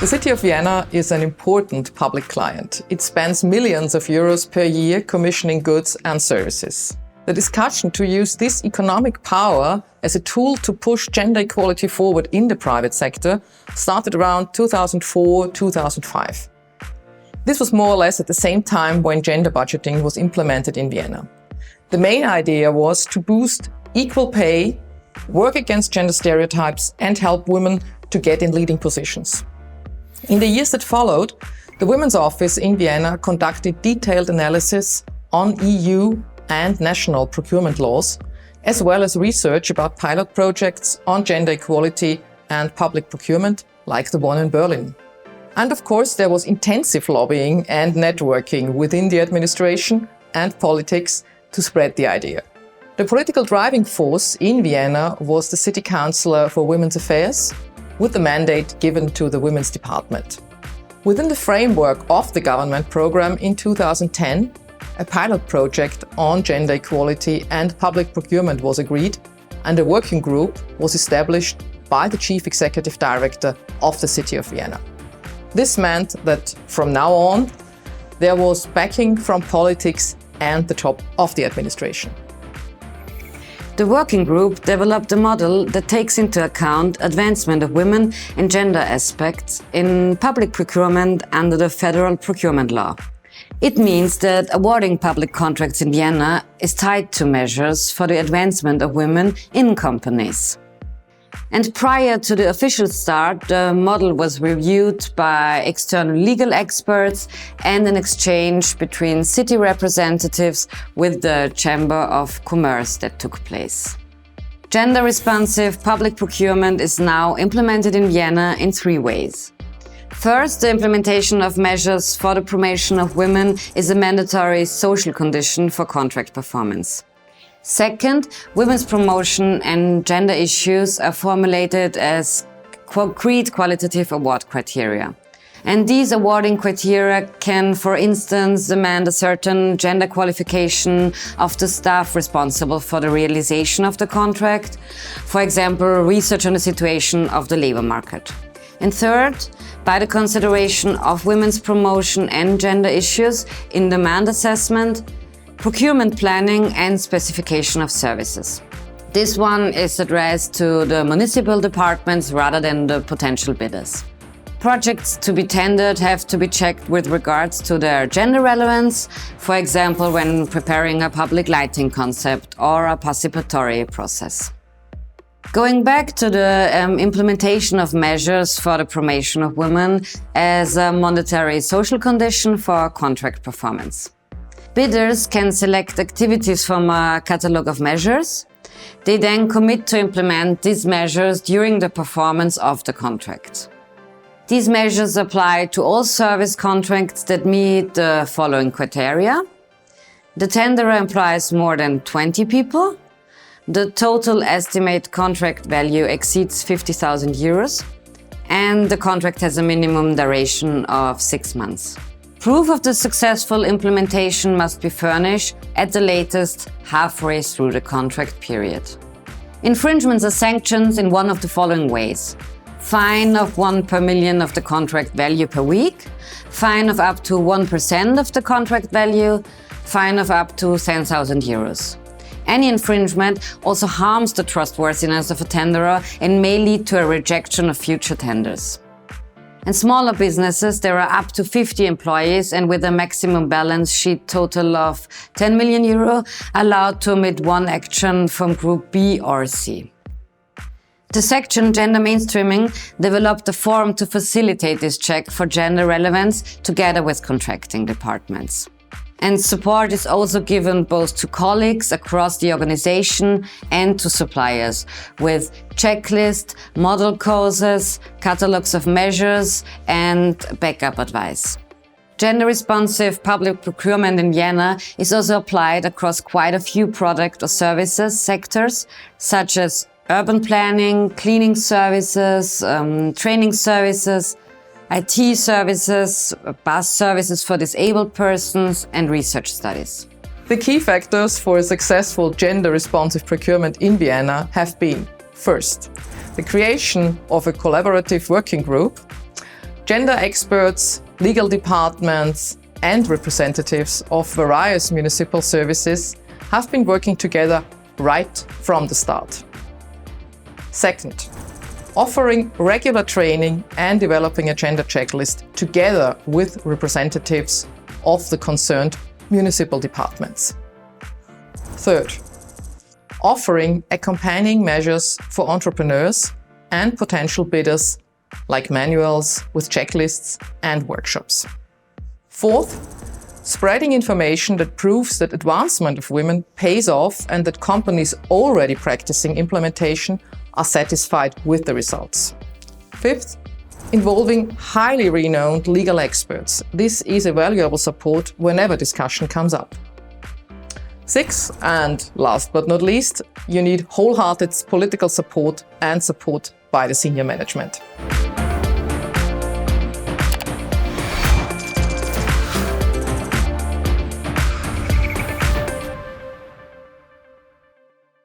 The City of Vienna is an important public client. It spends millions of euros per year commissioning goods and services. The discussion to use this economic power as a tool to push gender equality forward in the private sector started around 2004-2005. This was more or less at the same time when gender budgeting was implemented in Vienna. The main idea was to boost equal pay, work against gender stereotypes, and help women to get in leading positions. In the years that followed, the Women's Office in Vienna conducted detailed analysis on EU and national procurement laws, as well as research about pilot projects on gender equality and public procurement, like the one in Berlin. And of course, there was intensive lobbying and networking within the administration and politics to spread the idea. The political driving force in Vienna was the City Councillor for Women's Affairs, with the mandate given to the Women's Department. Within the framework of the government program in 2010, a pilot project on gender equality and public procurement was agreed, and a working group was established by the Chief Executive Director of the City of Vienna. This meant that from now on, there was backing from politics and the top of the administration. The working group developed a model that takes into account advancement of women and gender aspects in public procurement under the federal procurement law. It means that awarding public contracts in Vienna is tied to measures for the advancement of women in companies. And prior to the official start, the model was reviewed by external legal experts and an exchange between city representatives with the Chamber of Commerce that took place. Gender-responsive public procurement is now implemented in Vienna in 3 ways. First, the implementation of measures for the promotion of women is a mandatory social condition for contract performance. Second, women's promotion and gender issues are formulated as concrete qualitative award criteria. And these awarding criteria can, for instance, demand a certain gender qualification of the staff responsible for the realization of the contract, for example, research on the situation of the labor market. And third, by the consideration of women's promotion and gender issues in demand assessment, procurement planning and specification of services. This one is addressed to the municipal departments rather than the potential bidders. Projects to be tendered have to be checked with regards to their gender relevance, for example, when preparing a public lighting concept or a participatory process. Going back to the implementation of measures for the promotion of women as a mandatory social condition for contract performance. Bidders can select activities from a catalogue of measures. They then commit to implement these measures during the performance of the contract. These measures apply to all service contracts that meet the following criteria. The tenderer employs more than 20 people. The total estimate contract value exceeds 50,000 euros. And the contract has a minimum duration of 6 months. Proof of the successful implementation must be furnished at the latest halfway through the contract period. Infringements are sanctioned in one of the following ways. Fine of 1 per million of the contract value per week, fine of up to 1% of the contract value, fine of up to 10,000 euros. Any infringement also harms the trustworthiness of a tenderer and may lead to a rejection of future tenders. In smaller businesses, there are up to 50 employees and with a maximum balance sheet total of 10 million euro, allowed to omit one action from Group B or C. The section Gender Mainstreaming developed a forum to facilitate this check for gender relevance together with contracting departments. And support is also given both to colleagues across the organization and to suppliers with checklists, model courses, catalogs of measures and backup advice. Gender-responsive public procurement in Vienna is also applied across quite a few product or services sectors, such as urban planning, cleaning services, training services, IT services, bus services for disabled persons, and research studies. The key factors for a successful gender-responsive procurement in Vienna have been, first, the creation of a collaborative working group, Gender experts, legal departments, and representatives of various municipal services have been working together right from the start. Second, offering regular training and developing a gender checklist together with representatives of the concerned municipal departments. Third, offering accompanying measures for entrepreneurs and potential bidders like manuals with checklists and workshops. Fourth, spreading information that proves that advancement of women pays off and that companies already practicing implementation are satisfied with the results. Fifth, involving highly renowned legal experts. This is a valuable support whenever discussion comes up. Sixth, and last but not least, you need wholehearted political support and support by the senior management.